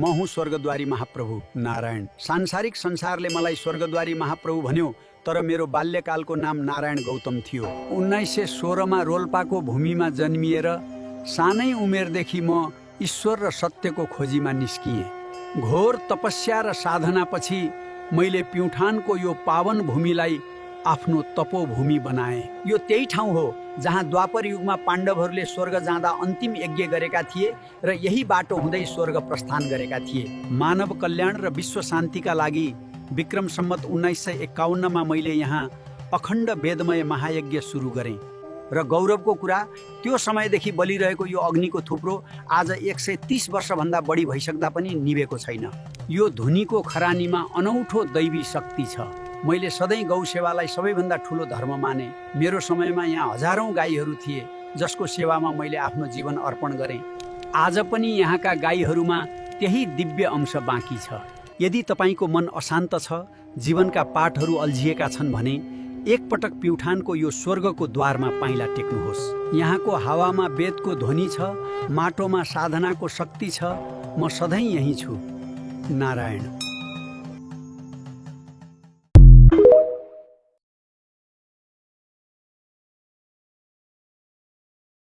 म हुँ स्वर्गद्वारी महाप्रभु नारायण। सांसारिक संसारले मलाई स्वर्गद्वारी महाप्रभु भन्यो, तर मेरो बाल्यकालको नाम नारायण गौतम थियो। 1916मा रोल्पाको भूमिमा जन्मिएर सानै उमेरदेखि म ईश्वर र सत्यको खोजीमा निस्किएँ। घोर तपस्या र साधनापछि मैले प्युठानको यो पावन भूमिलाई आफ्नो तपोभूमि बनाएँ। यो त्यही ठाउँ हो जहाँ द्वापर युगमा पाण्डवहरूले स्वर्ग जाँदा अन्तिम यज्ञ गरेका थिए र यही बाटो हुँदै स्वर्ग प्रस्थान गरेका थिए। मानव कल्याण र विश्व शान्तिका लागि विक्रम सम्वत 1951मा मैले यहाँ अखण्ड वेदमय महायज्ञ सुरु गरेँ। र गौरवको कुरा, त्यो समयदेखि बलिरहेको यो अग्निको थुप्रो आज 130 वर्षभन्दा बढी भइसक्दा पनि निभेको छैन। यो धुनीको खरानीमा अनौठो दैवी शक्ति छ। मैले सधैँ गौ सेवालाई सबैभन्दा ठुलो धर्म माने। मेरो समयमा यहाँ हजारौं गाईहरू थिए जसको सेवामा मैले आफ्नो जीवन अर्पण गरेँ। आज पनि यहाँका गाईहरूमा त्यही दिव्य अंश बाँकी छ। यदि तपाईको मन अशान्त छ, जीवनका पाठहरू अल्झिएका छन् भने एकपटक प्युठानको यो स्वर्गको द्वारमा पाइला टेक्नुहोस्। यहाँको हावामा वेदको ध्वनि छ, माटोमा साधनाको शक्ति छ। म सधैँ यही छु। नारायण।